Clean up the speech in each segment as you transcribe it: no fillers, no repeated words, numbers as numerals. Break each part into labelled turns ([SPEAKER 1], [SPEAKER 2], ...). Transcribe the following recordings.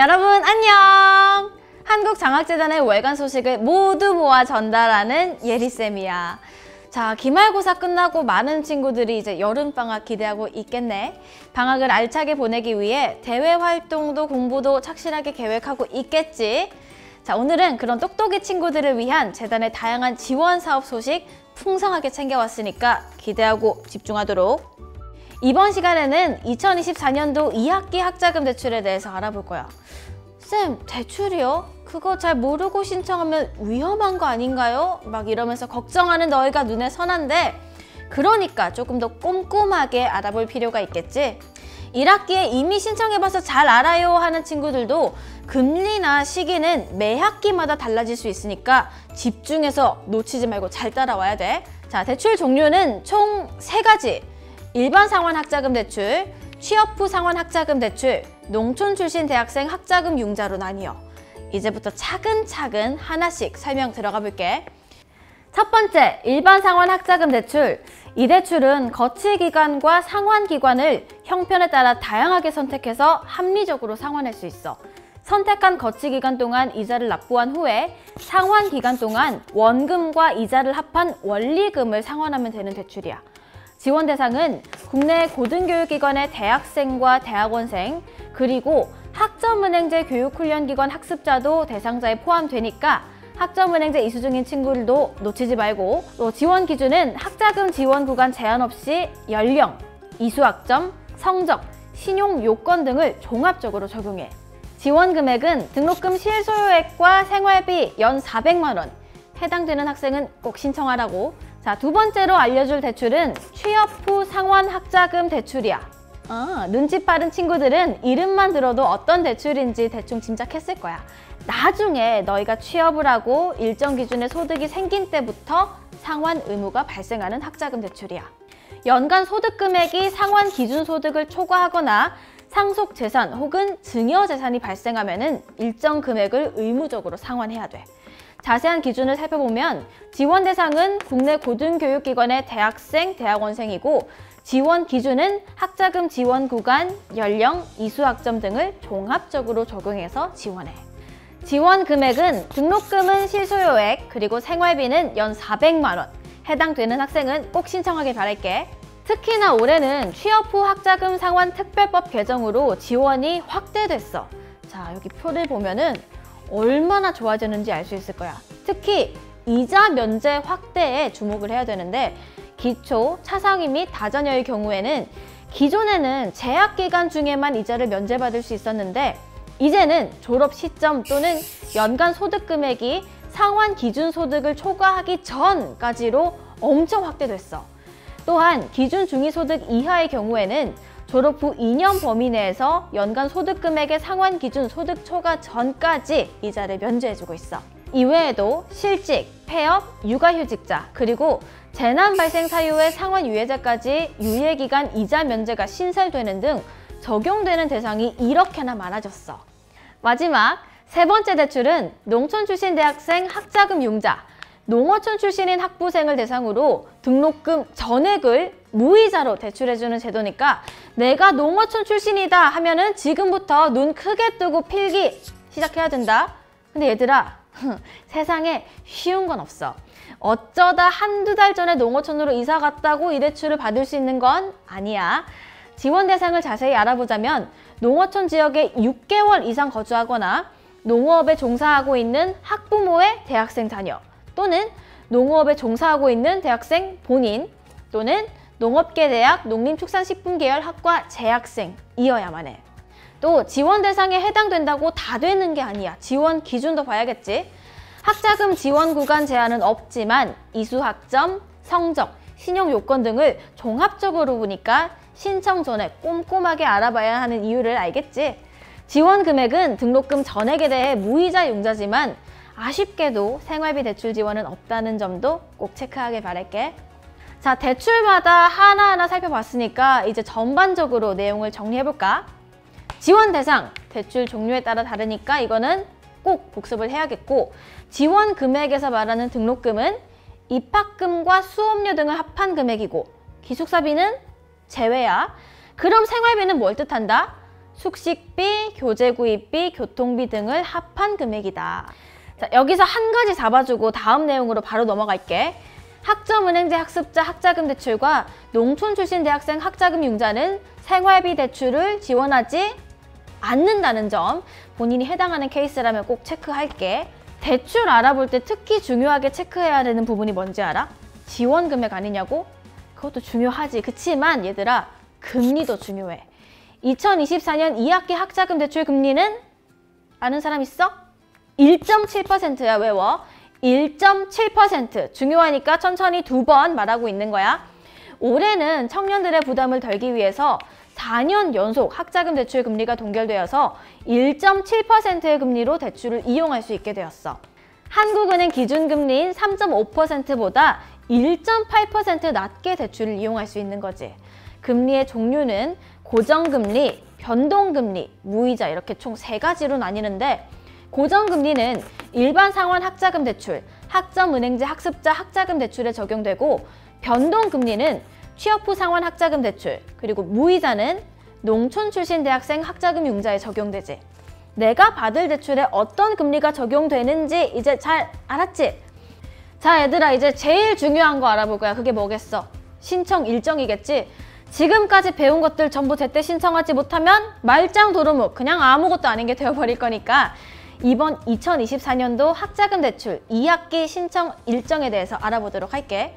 [SPEAKER 1] 여러분 안녕! 한국장학재단의 월간 소식을 모두 모아 전달하는 예리쌤이야. 자, 기말고사 끝나고 많은 친구들이 이제 여름방학 기대하고 있겠네. 방학을 알차게 보내기 위해 대외 활동도 공부도 착실하게 계획하고 있겠지. 자, 오늘은 그런 똑똑이 친구들을 위한 재단의 다양한 지원 사업 소식 풍성하게 챙겨왔으니까 기대하고 집중하도록. 이번 시간에는 2024년도 2학기 학자금 대출에 대해서 알아볼 거야. 쌤, 대출이요? 그거 잘 모르고 신청하면 위험한 거 아닌가요? 막 이러면서 걱정하는 너희가 눈에 선한데, 그러니까 조금 더 꼼꼼하게 알아볼 필요가 있겠지? 1학기에 이미 신청해봐서 잘 알아요 하는 친구들도 금리나 시기는 매 학기마다 달라질 수 있으니까 집중해서 놓치지 말고 잘 따라와야 돼. 자, 대출 종류는 총 3가지. 일반 상환 학자금 대출, 취업 후 상환 학자금 대출, 농촌 출신 대학생 학자금 융자로 나뉘어. 이제부터 차근차근 하나씩 설명 들어가 볼게. 첫 번째, 일반 상환 학자금 대출. 이 대출은 거치 기간과 상환 기간을 형편에 따라 다양하게 선택해서 합리적으로 상환할 수 있어. 선택한 거치 기간 동안 이자를 납부한 후에 상환 기간 동안 원금과 이자를 합한 원리금을 상환하면 되는 대출이야. 지원 대상은 국내 고등교육기관의 대학생과 대학원생, 그리고 학점은행제 교육훈련기관 학습자도 대상자에 포함되니까 학점은행제 이수 중인 친구들도 놓치지 말고, 또 지원 기준은 학자금 지원 구간 제한 없이 연령, 이수학점, 성적, 신용 요건 등을 종합적으로 적용해. 지원 금액은 등록금 실소요액과 생활비 연 400만 원, 해당되는 학생은 꼭 신청하라고. 자, 두 번째로 알려줄 대출은 취업 후 상환 학자금 대출이야. 눈치 빠른 친구들은 이름만 들어도 어떤 대출인지 대충 짐작했을 거야. 나중에 너희가 취업을 하고 일정 기준의 소득이 생긴 때부터 상환 의무가 발생하는 학자금 대출이야. 연간 소득 금액이 상환 기준 소득을 초과하거나 상속 재산 혹은 증여 재산이 발생하면은 일정 금액을 의무적으로 상환해야 돼. 자세한 기준을 살펴보면 지원 대상은 국내 고등교육기관의 대학생, 대학원생이고, 지원 기준은 학자금 지원 구간, 연령, 이수학점 등을 종합적으로 적용해서 지원해. 지원 금액은 등록금은 실소요액, 그리고 생활비는 연 400만 원. 해당되는 학생은 꼭 신청하길 바랄게. 특히나 올해는 취업 후 학자금 상환 특별법 개정으로 지원이 확대됐어. 자, 여기 표를 보면은 얼마나 좋아졌는지 알 수 있을 거야. 특히 이자 면제 확대에 주목을 해야 되는데, 기초, 차상위 및 다자녀의 경우에는 기존에는 재학 기간 중에만 이자를 면제받을 수 있었는데, 이제는 졸업 시점 또는 연간 소득 금액이 상환 기준 소득을 초과하기 전까지로 엄청 확대됐어. 또한 기준 중위소득 이하의 경우에는 졸업 후 2년 범위 내에서 연간 소득 금액의 상환 기준 소득 초과 전까지 이자를 면제해주고 있어. 이외에도 실직, 폐업, 육아휴직자, 그리고 재난 발생 사유의 상환 유예자까지 유예기간 이자 면제가 신설되는 등 적용되는 대상이 이렇게나 많아졌어. 마지막, 세 번째 대출은 농촌 출신 대학생 학자금 융자. 농어촌 출신인 학부생을 대상으로 등록금 전액을 무이자로 대출해주는 제도니까 내가 농어촌 출신이다 하면은 지금부터 눈 크게 뜨고 필기 시작해야 된다. 근데 얘들아, 세상에 쉬운 건 없어. 어쩌다 한두 달 전에 농어촌으로 이사 갔다고 이 대출을 받을 수 있는 건 아니야. 지원 대상을 자세히 알아보자면 농어촌 지역에 6개월 이상 거주하거나 농어업에 종사하고 있는 학부모의 대학생 자녀, 또는 농어업에 종사하고 있는 대학생 본인, 또는 농업계 대학 농림축산식품 계열 학과 재학생이어야만 해. 또 지원 대상에 해당된다고 다 되는 게 아니야. 지원 기준도 봐야겠지. 학자금 지원 구간 제한은 없지만 이수학점, 성적, 신용 요건 등을 종합적으로 보니까 신청 전에 꼼꼼하게 알아봐야 하는 이유를 알겠지. 지원 금액은 등록금 전액에 대해 무이자 융자지만 아쉽게도 생활비 대출 지원은 없다는 점도 꼭 체크하길 바랄게. 자, 대출마다 하나하나 살펴봤으니까 이제 전반적으로 내용을 정리해볼까? 지원 대상, 대출 종류에 따라 다르니까 이거는 꼭 복습을 해야겠고, 지원 금액에서 말하는 등록금은 입학금과 수업료 등을 합한 금액이고, 기숙사비는 제외야. 그럼 생활비는 뭘 뜻한다? 숙식비, 교재구입비, 교통비 등을 합한 금액이다. 자, 여기서 한 가지 잡아주고 다음 내용으로 바로 넘어갈게. 학점은행제 학습자 학자금 대출과 농촌 출신 대학생 학자금 융자는 생활비 대출을 지원하지 않는다는 점, 본인이 해당하는 케이스라면 꼭 체크할게. 대출 알아볼 때 특히 중요하게 체크해야 되는 부분이 뭔지 알아? 지원 금액 아니냐고? 그것도 중요하지. 그치만 얘들아, 금리도 중요해. 2024년 2학기 학자금 대출 금리는 아는 사람 있어? 1.7%야. 외워. 1.7%. 중요하니까 천천히 2번 말하고 있는 거야. 올해는 청년들의 부담을 덜기 위해서 4년 연속 학자금 대출 금리가 동결되어서 1.7%의 금리로 대출을 이용할 수 있게 되었어. 한국은행 기준금리인 3.5%보다 1.8% 낮게 대출을 이용할 수 있는 거지. 금리의 종류는 고정금리, 변동금리, 무이자 이렇게 총 3가지로 나뉘는데, 고정금리는 일반 상환 학자금 대출, 학점은행제 학습자 학자금 대출에 적용되고, 변동금리는 취업 후 상환 학자금 대출, 그리고 무이자는 농촌 출신 대학생 학자금 융자에 적용되지. 내가 받을 대출에 어떤 금리가 적용되는지 이제 잘 알았지? 자, 얘들아, 이제 제일 중요한 거 알아볼 거야. 그게 뭐겠어? 신청 일정이겠지? 지금까지 배운 것들 전부 제때 신청하지 못하면 말짱 도루묵, 그냥 아무것도 아닌 게 되어버릴 거니까 이번 2024년도 학자금 대출 2학기 신청 일정에 대해서 알아보도록 할게.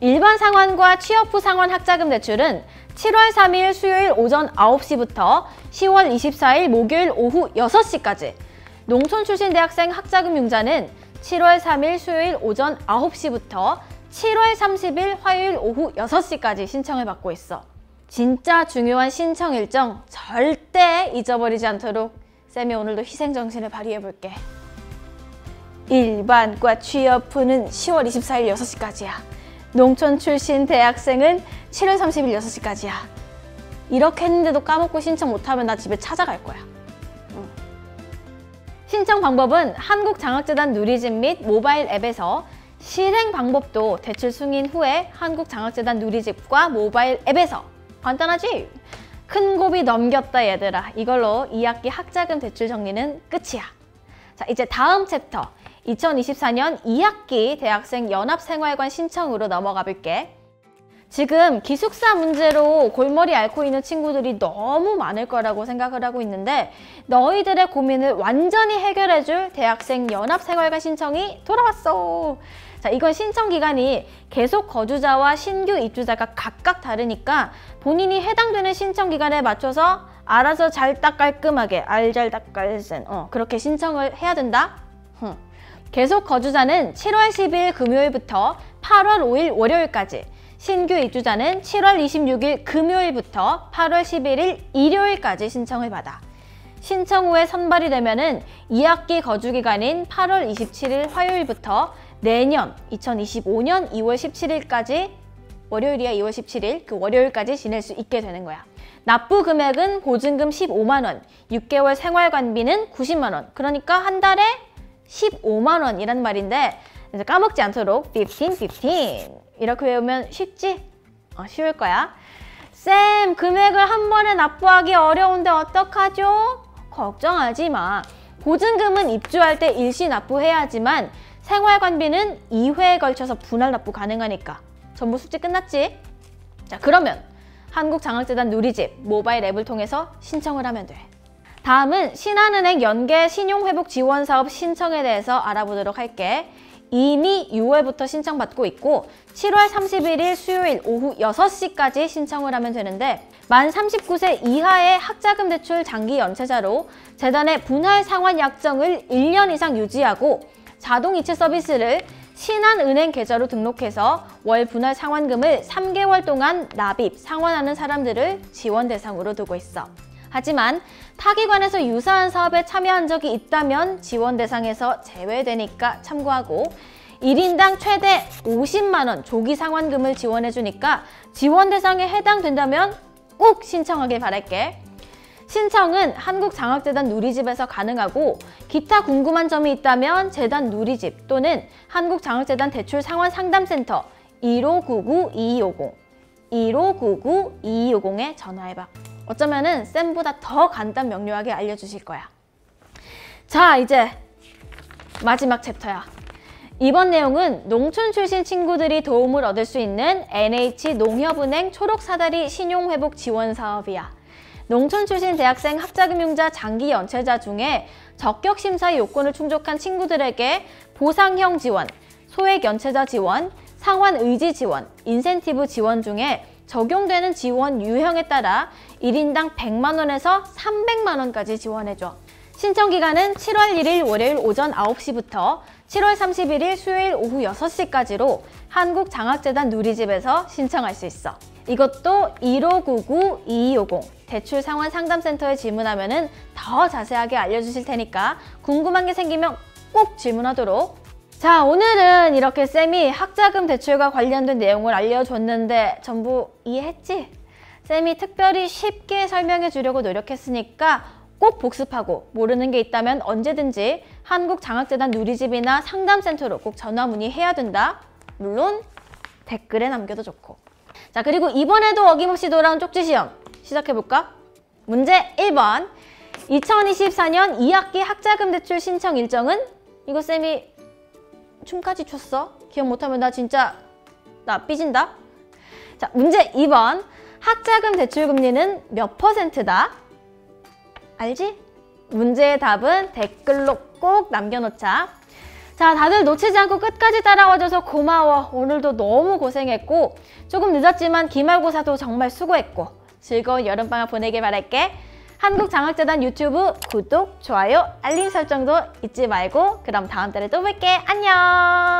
[SPEAKER 1] 일반 상환과 취업 후 상환 학자금 대출은 7월 3일 수요일 오전 9시부터 10월 24일 목요일 오후 6시까지, 농촌 출신 대학생 학자금 융자는 7월 3일 수요일 오전 9시부터 7월 30일 화요일 오후 6시까지 신청을 받고 있어. 진짜 중요한 신청 일정 절대 잊어버리지 않도록 쌤이 오늘도 희생정신을 발휘해볼게. 일반과 취업 후는 10월 24일 6시까지야. 농촌 출신 대학생은 7월 30일 6시까지야. 이렇게 했는데도 까먹고 신청 못하면 나 집에 찾아갈 거야. 신청 방법은 한국장학재단 누리집 및 모바일 앱에서, 실행 방법도 대출 승인 후에 한국장학재단 누리집과 모바일 앱에서. 간단하지? 큰 고비 넘겼다 얘들아. 이걸로 2학기 학자금 대출 정리는 끝이야. 자, 이제 다음 챕터 2024년 2학기 대학생 연합생활관 신청으로 넘어가 볼게. 지금 기숙사 문제로 골머리 앓고 있는 친구들이 너무 많을 거라고 생각을 하고 있는데, 너희들의 고민을 완전히 해결해줄 대학생 연합생활관 신청이 돌아왔어. 자, 이건 신청 기간이 계속 거주자와 신규 입주자가 각각 다르니까 본인이 해당되는 신청 기간에 맞춰서 알아서 잘 딱 깔끔하게 알잘딱깔센 그렇게 신청을 해야 된다. 계속 거주자는 7월 10일 금요일부터 8월 5일 월요일까지, 신규 입주자는 7월 26일 금요일부터 8월 11일 일요일까지 신청을 받아. 신청 후에 선발이 되면은 2학기 거주기간인 8월 27일 화요일부터 내년 2025년 2월 17일까지, 월요일이야 2월 17일, 그 월요일까지 지낼 수 있게 되는 거야. 납부 금액은 보증금 15만 원, 6개월 생활관비는 90만 원, 그러니까 한 달에 15만 원이란 말인데, 이제 까먹지 않도록 15 이렇게 외우면 쉽지? 쉬울 거야. 쌤, 금액을 한 번에 납부하기 어려운데 어떡하죠? 걱정하지 마. 보증금은 입주할 때 일시 납부해야 하지만 생활관비는 2회에 걸쳐서 분할 납부 가능하니까. 전부 숙제 끝났지? 자, 그러면 한국장학재단 누리집 모바일 앱을 통해서 신청을 하면 돼. 다음은 신한은행 연계 신용회복 지원 사업 신청에 대해서 알아보도록 할게. 이미 6월부터 신청받고 있고 7월 31일 수요일 오후 6시까지 신청을 하면 되는데, 만 39세 이하의 학자금 대출 장기 연체자로 재단의 분할 상환 약정을 1년 이상 유지하고 자동 이체 서비스를 신한은행 계좌로 등록해서 월 분할 상환금을 3개월 동안 납입, 상환하는 사람들을 지원 대상으로 두고 있어. 하지만 타기관에서 유사한 사업에 참여한 적이 있다면 지원 대상에서 제외되니까 참고하고, 1인당 최대 50만 원 조기 상환금을 지원해주니까 지원 대상에 해당된다면 꼭 신청하길 바랄게. 신청은 한국장학재단 누리집에서 가능하고, 기타 궁금한 점이 있다면 재단 누리집 또는 한국장학재단 대출 상환 상담센터 1599-2250, 1599-2250에 전화해봐. 어쩌면은 쌤보다 더 간단 명료하게 알려주실 거야. 자, 이제 마지막 챕터야. 이번 내용은 농촌 출신 친구들이 도움을 얻을 수 있는 NH농협은행 초록사다리 신용회복 지원 사업이야. 농촌 출신 대학생 학자금융자 장기 연체자 중에 적격심사 요건을 충족한 친구들에게 보상형 지원, 소액 연체자 지원, 상환 의지 지원, 인센티브 지원 중에 적용되는 지원 유형에 따라 1인당 100만 원에서 300만 원까지 지원해줘. 신청 기간은 7월 1일 월요일 오전 9시부터 7월 31일 수요일 오후 6시까지로 한국장학재단 누리집에서 신청할 수 있어. 이것도 1599-2250 대출 상환 상담센터에 질문하면 더 자세하게 알려주실 테니까 궁금한 게 생기면 꼭 질문하도록. 자, 오늘은 이렇게 쌤이 학자금 대출과 관련된 내용을 알려줬는데 전부 이해했지? 쌤이 특별히 쉽게 설명해 주려고 노력했으니까 꼭 복습하고 모르는 게 있다면 언제든지 한국장학재단 누리집이나 상담센터로 꼭 전화 문의해야 된다. 물론 댓글에 남겨도 좋고. 자, 그리고 이번에도 어김없이 돌아온 쪽지시험 시작해볼까? 문제 1번 2024년 2학기 학자금 대출 신청 일정은? 이거 쌤이 춤까지 췄어? 기억 못하면 나 삐진다? 자, 문제 2번 학자금 대출 금리는 몇 %다? 알지? 문제의 답은 댓글로 꼭 남겨놓자. 자, 다들 놓치지 않고 끝까지 따라와줘서 고마워. 오늘도 너무 고생했고 조금 늦었지만 기말고사도 정말 수고했고 즐거운 여름방학 보내길 바랄게. 한국장학재단 유튜브 구독, 좋아요, 알림 설정도 잊지 말고 그럼 다음 달에 또 볼게. 안녕.